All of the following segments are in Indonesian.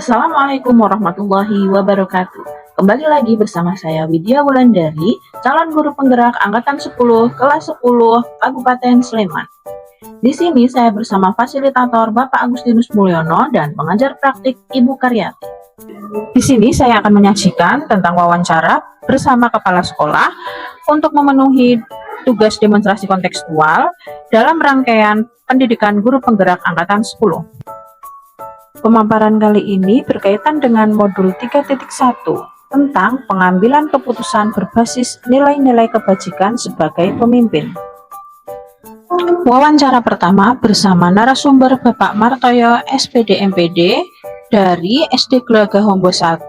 Assalamualaikum warahmatullahi wabarakatuh. Kembali lagi bersama saya Widya Wulandari, calon guru penggerak angkatan 10 kelas 10 Kabupaten Sleman. Di sini saya bersama fasilitator Bapak Agustinus Mulyono dan pengajar praktik Ibu Karyati. Di sini saya akan menyajikan tentang wawancara bersama kepala sekolah untuk memenuhi tugas demonstrasi kontekstual dalam rangkaian pendidikan guru penggerak angkatan 10. Pemaparan kali ini berkaitan dengan modul 3.1 tentang pengambilan keputusan berbasis nilai-nilai kebajikan sebagai pemimpin. Wawancara pertama bersama narasumber Bapak Martoyo SPD MPD dari SD Gelaga Hombo 1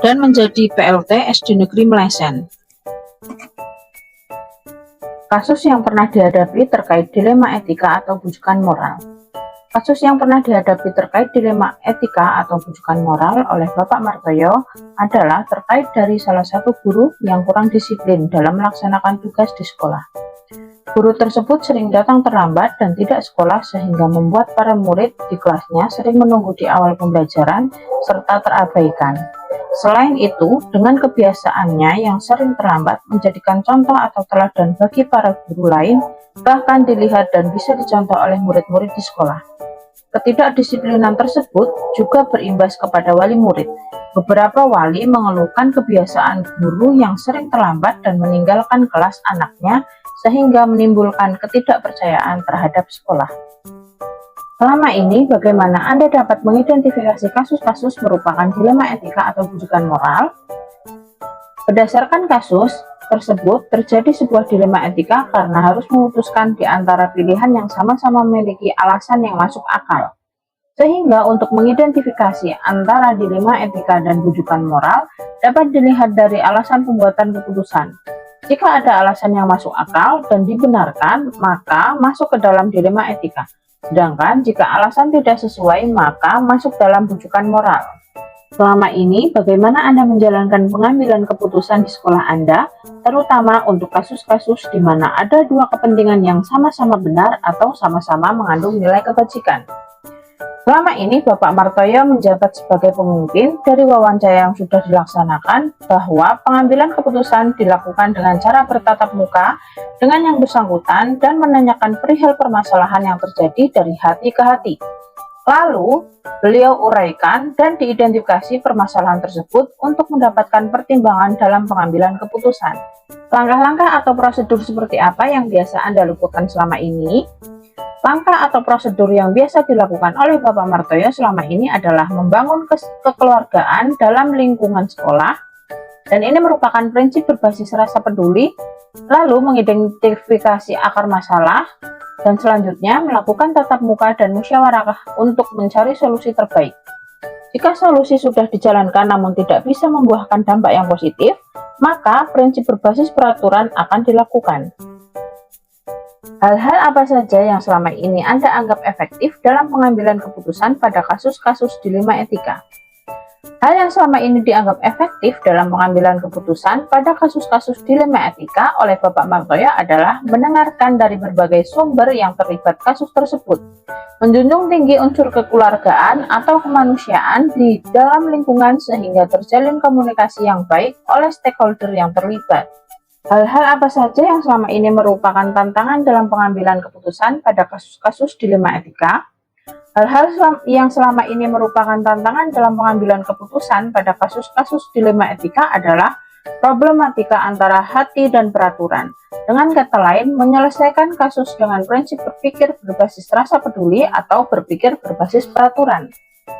dan menjadi PLT SD Negeri Mlesen. Kasus yang pernah dihadapi terkait dilema etika atau bujukan moral. Kasus yang pernah dihadapi terkait dilema etika atau bujukan moral oleh Bapak Martoyo adalah terkait dari salah satu guru yang kurang disiplin dalam melaksanakan tugas di sekolah. Guru tersebut sering datang terlambat dan tidak sekolah sehingga membuat para murid di kelasnya sering menunggu di awal pembelajaran serta terabaikan. Selain itu, dengan kebiasaannya yang sering terlambat menjadikan contoh atau teladan bagi para guru lain, bahkan dilihat dan bisa dicontoh oleh murid-murid di sekolah. Ketidakdisiplinan tersebut juga berimbas kepada wali murid. Beberapa wali mengeluhkan kebiasaan guru yang sering terlambat dan meninggalkan kelas anaknya sehingga menimbulkan ketidakpercayaan terhadap sekolah. Selama ini, bagaimana Anda dapat mengidentifikasi kasus-kasus merupakan dilema etika atau bujukan moral? Berdasarkan kasus tersebut, terjadi sebuah dilema etika karena harus memutuskan di antara pilihan yang sama-sama memiliki alasan yang masuk akal. Sehingga untuk mengidentifikasi antara dilema etika dan bujukan moral dapat dilihat dari alasan pembuatan keputusan. Jika ada alasan yang masuk akal dan dibenarkan, maka masuk ke dalam dilema etika. Sedangkan jika alasan tidak sesuai, maka masuk dalam bujukan moral. Selama ini, bagaimana Anda menjalankan pengambilan keputusan di sekolah Anda, terutama untuk kasus-kasus di mana ada dua kepentingan yang sama-sama benar atau sama-sama mengandung nilai kebajikan? Selama ini, Bapak Martoyo menjabat sebagai pemimpin. Dari wawancara yang sudah dilaksanakan, bahwa pengambilan keputusan dilakukan dengan cara bertatap muka dengan yang bersangkutan dan menanyakan perihal permasalahan yang terjadi dari hati ke hati. Lalu, beliau uraikan dan diidentifikasi permasalahan tersebut untuk mendapatkan pertimbangan dalam pengambilan keputusan. Langkah-langkah atau prosedur seperti apa yang biasa Anda lakukan selama ini? Langkah atau prosedur yang biasa dilakukan oleh Bapak Martoyo selama ini adalah membangun kekeluargaan dalam lingkungan sekolah, dan ini merupakan prinsip berbasis rasa peduli, lalu mengidentifikasi akar masalah, dan selanjutnya melakukan tatap muka dan musyawarah untuk mencari solusi terbaik. Jika solusi sudah dijalankan namun tidak bisa membuahkan dampak yang positif, maka prinsip berbasis peraturan akan dilakukan. Hal-hal apa saja yang selama ini Anda anggap efektif dalam pengambilan keputusan pada kasus-kasus dilema etika? Hal yang selama ini dianggap efektif dalam pengambilan keputusan pada kasus-kasus dilema etika oleh Bapak Martoyo adalah mendengarkan dari berbagai sumber yang terlibat kasus tersebut, menjunjung tinggi unsur kekeluargaan atau kemanusiaan di dalam lingkungan sehingga terjalin komunikasi yang baik oleh stakeholder yang terlibat. Hal-hal apa saja yang selama ini merupakan tantangan dalam pengambilan keputusan pada kasus-kasus dilema etika? Hal-hal yang selama ini merupakan tantangan dalam pengambilan keputusan pada kasus-kasus dilema etika adalah problematika antara hati dan peraturan. Dengan kata lain, menyelesaikan kasus dengan prinsip berpikir berbasis rasa peduli atau berpikir berbasis peraturan.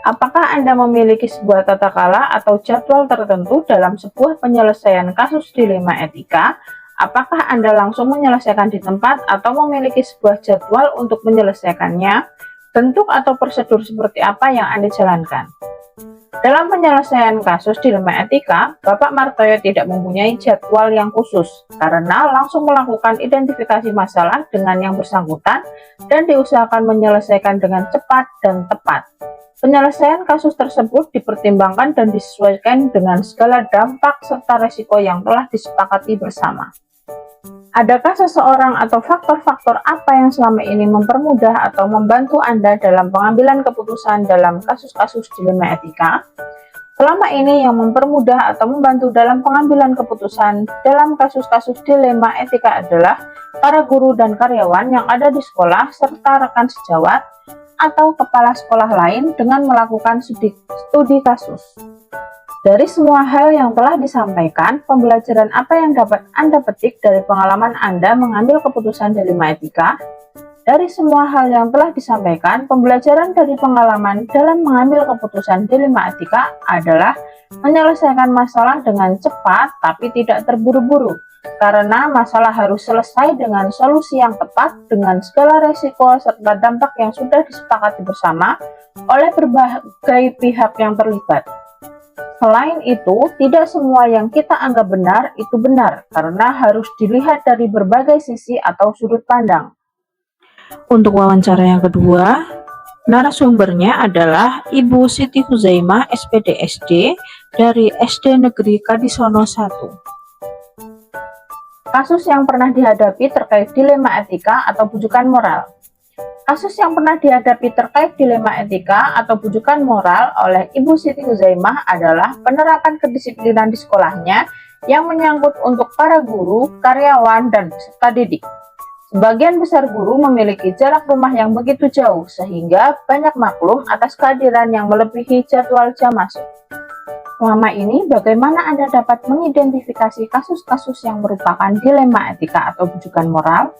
Apakah Anda memiliki sebuah tata kala atau jadwal tertentu dalam sebuah penyelesaian kasus dilema etika? Apakah Anda langsung menyelesaikan di tempat atau memiliki sebuah jadwal untuk menyelesaikannya? Bentuk atau prosedur seperti apa yang Anda jalankan? Dalam penyelesaian kasus dilema etika, Bapak Martoyo tidak mempunyai jadwal yang khusus karena langsung melakukan identifikasi masalah dengan yang bersangkutan dan diusahakan menyelesaikan dengan cepat dan tepat. Penyelesaian kasus tersebut dipertimbangkan dan disesuaikan dengan segala dampak serta resiko yang telah disepakati bersama. Adakah seseorang atau faktor-faktor apa yang selama ini mempermudah atau membantu Anda dalam pengambilan keputusan dalam kasus-kasus dilema etika? Selama ini yang mempermudah atau membantu dalam pengambilan keputusan dalam kasus-kasus dilema etika adalah para guru dan karyawan yang ada di sekolah serta rekan sejawat atau kepala sekolah lain dengan melakukan studi kasus. Dari semua hal yang telah disampaikan, pembelajaran apa yang dapat Anda petik dari pengalaman Anda mengambil keputusan dilema etika? Dari semua hal yang telah disampaikan, pembelajaran dari pengalaman dalam mengambil keputusan dilema etika adalah menyelesaikan masalah dengan cepat tapi tidak terburu-buru, karena masalah harus selesai dengan solusi yang tepat dengan segala resiko serta dampak yang sudah disepakati bersama oleh berbagai pihak yang terlibat. Selain itu, tidak semua yang kita anggap benar itu benar, karena harus dilihat dari berbagai sisi atau sudut pandang. Untuk wawancara yang kedua, narasumbernya adalah Ibu Siti Huzaimah, SPD SD, dari SD Negeri Kadisono 1. Kasus yang pernah dihadapi terkait dilema etika atau bujukan moral. Kasus yang pernah dihadapi terkait dilema etika atau bujukan moral oleh Ibu Siti Huzaimah adalah penerapan kedisiplinan di sekolahnya yang menyangkut untuk para guru, karyawan, dan peserta didik. Sebagian besar guru memiliki jarak rumah yang begitu jauh sehingga banyak maklum atas kehadiran yang melebihi jadwal jam masuk. Selama ini, bagaimana Anda dapat mengidentifikasi kasus-kasus yang merupakan dilema etika atau bujukan moral?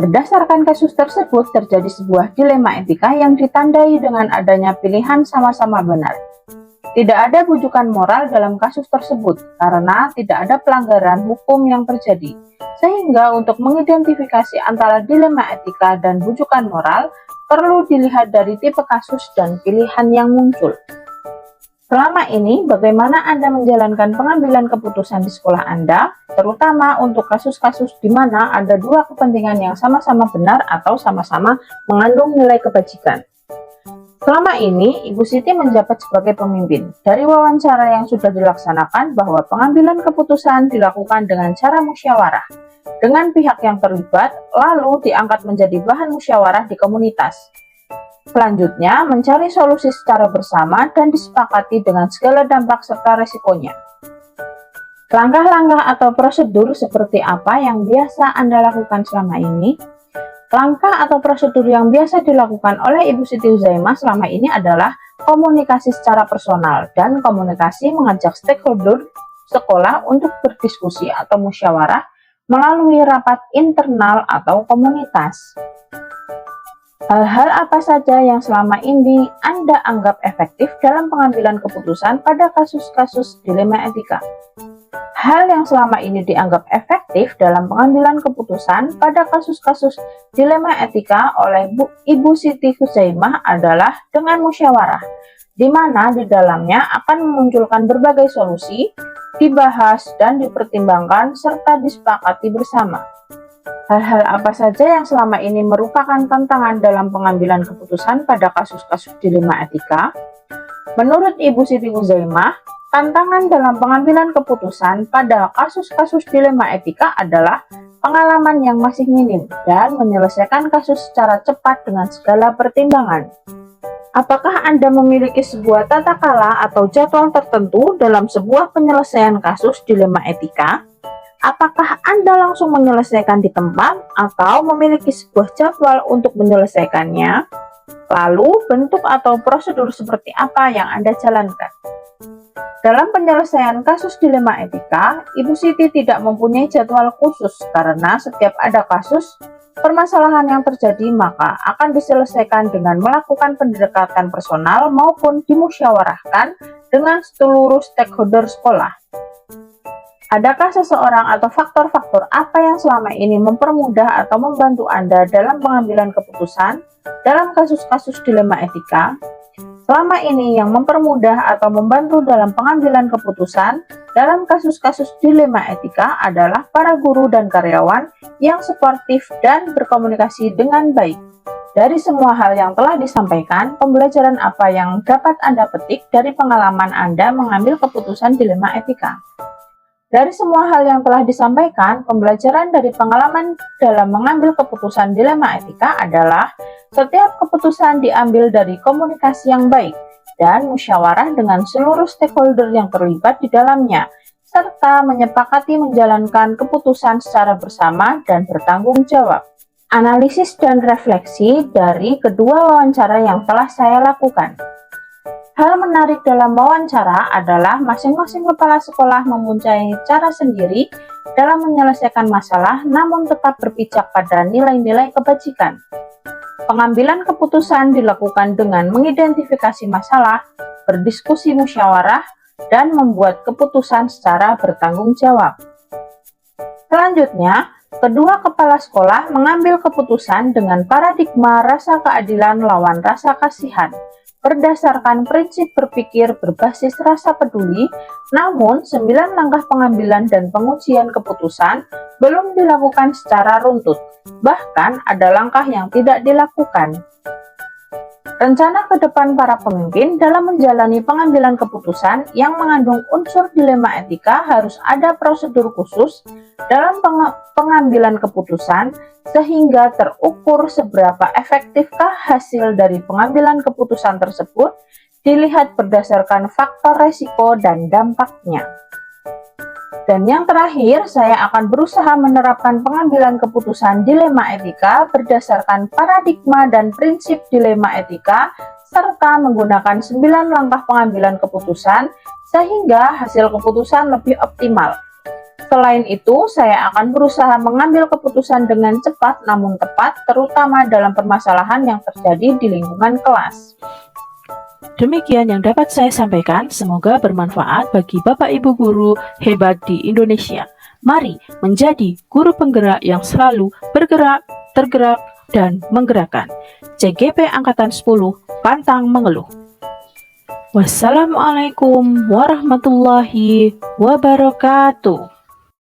Berdasarkan kasus tersebut, terjadi sebuah dilema etika yang ditandai dengan adanya pilihan sama-sama benar. Tidak ada bujukan moral dalam kasus tersebut karena tidak ada pelanggaran hukum yang terjadi. Sehingga untuk mengidentifikasi antara dilema etika dan bujukan moral, perlu dilihat dari tipe kasus dan pilihan yang muncul. Selama ini, bagaimana Anda menjalankan pengambilan keputusan di sekolah Anda, terutama untuk kasus-kasus di mana ada dua kepentingan yang sama-sama benar atau sama-sama mengandung nilai kebajikan. Selama ini, Ibu Siti menjabat sebagai pemimpin. Dari wawancara yang sudah dilaksanakan bahwa pengambilan keputusan dilakukan dengan cara musyawarah dengan pihak yang terlibat, lalu diangkat menjadi bahan musyawarah di komunitas. Selanjutnya, mencari solusi secara bersama dan disepakati dengan segala dampak serta resikonya. Langkah-langkah atau prosedur seperti apa yang biasa Anda lakukan selama ini? Langkah atau prosedur yang biasa dilakukan oleh Ibu Siti Huzaimah selama ini adalah komunikasi secara personal dan komunikasi mengajak stakeholder sekolah untuk berdiskusi atau musyawarah melalui rapat internal atau komunitas. Hal-hal apa saja yang selama ini Anda anggap efektif dalam pengambilan keputusan pada kasus-kasus dilema etika? Hal yang selama ini dianggap efektif dalam pengambilan keputusan pada kasus-kasus dilema etika oleh Ibu Siti Huzaimah adalah dengan musyawarah, di mana di dalamnya akan memunculkan berbagai solusi, dibahas dan dipertimbangkan serta disepakati bersama. Hal-hal apa saja yang selama ini merupakan tantangan dalam pengambilan keputusan pada kasus-kasus dilema etika? Menurut Ibu Siti Huzaimah, tantangan dalam pengambilan keputusan pada kasus-kasus dilema etika adalah pengalaman yang masih minim dan menyelesaikan kasus secara cepat dengan segala pertimbangan. Apakah Anda memiliki sebuah tata kala atau jadwal tertentu dalam sebuah penyelesaian kasus dilema etika? Apakah Anda langsung menyelesaikan di tempat atau memiliki sebuah jadwal untuk menyelesaikannya? Lalu, bentuk atau prosedur seperti apa yang Anda jalankan? Dalam penyelesaian kasus dilema etika, Ibu Siti tidak mempunyai jadwal khusus karena setiap ada kasus permasalahan yang terjadi maka akan diselesaikan dengan melakukan pendekatan personal maupun dimusyawarahkan dengan seluruh stakeholder sekolah. Adakah seseorang atau faktor-faktor apa yang selama ini mempermudah atau membantu Anda dalam pengambilan keputusan dalam kasus-kasus dilema etika? Selama ini yang mempermudah atau membantu dalam pengambilan keputusan dalam kasus-kasus dilema etika adalah para guru dan karyawan yang suportif dan berkomunikasi dengan baik. Dari semua hal yang telah disampaikan, pembelajaran apa yang dapat Anda petik dari pengalaman Anda mengambil keputusan dilema etika? Dari semua hal yang telah disampaikan, pembelajaran dari pengalaman dalam mengambil keputusan dilema etika adalah setiap keputusan diambil dari komunikasi yang baik dan musyawarah dengan seluruh stakeholder yang terlibat di dalamnya, serta menyepakati menjalankan keputusan secara bersama dan bertanggung jawab. Analisis dan refleksi dari kedua wawancara yang telah saya lakukan. Hal menarik dalam wawancara adalah masing-masing kepala sekolah mempunyai cara sendiri dalam menyelesaikan masalah, namun tetap berpijak pada nilai-nilai kebajikan. Pengambilan keputusan dilakukan dengan mengidentifikasi masalah, berdiskusi musyawarah, dan membuat keputusan secara bertanggung jawab. Selanjutnya, kedua kepala sekolah mengambil keputusan dengan paradigma rasa keadilan lawan rasa kasihan, berdasarkan prinsip berpikir berbasis rasa peduli, namun 9 langkah pengambilan dan pengujian keputusan belum dilakukan secara runtut, bahkan ada langkah yang tidak dilakukan. Rencana ke depan para pemimpin dalam menjalani pengambilan keputusan yang mengandung unsur dilema etika harus ada prosedur khusus dalam pengambilan keputusan sehingga terukur seberapa efektifkah hasil dari pengambilan keputusan tersebut dilihat berdasarkan faktor resiko dan dampaknya. Dan yang terakhir, saya akan berusaha menerapkan pengambilan keputusan dilema etika berdasarkan paradigma dan prinsip dilema etika, serta menggunakan 9 langkah pengambilan keputusan, sehingga hasil keputusan lebih optimal. Selain itu, saya akan berusaha mengambil keputusan dengan cepat namun tepat, terutama dalam permasalahan yang terjadi di lingkungan kelas. Demikian yang dapat saya sampaikan, semoga bermanfaat bagi Bapak Ibu guru hebat di Indonesia. Mari menjadi guru penggerak yang selalu bergerak, tergerak, dan menggerakkan. CGP Angkatan 10, pantang mengeluh. Wassalamualaikum warahmatullahi wabarakatuh.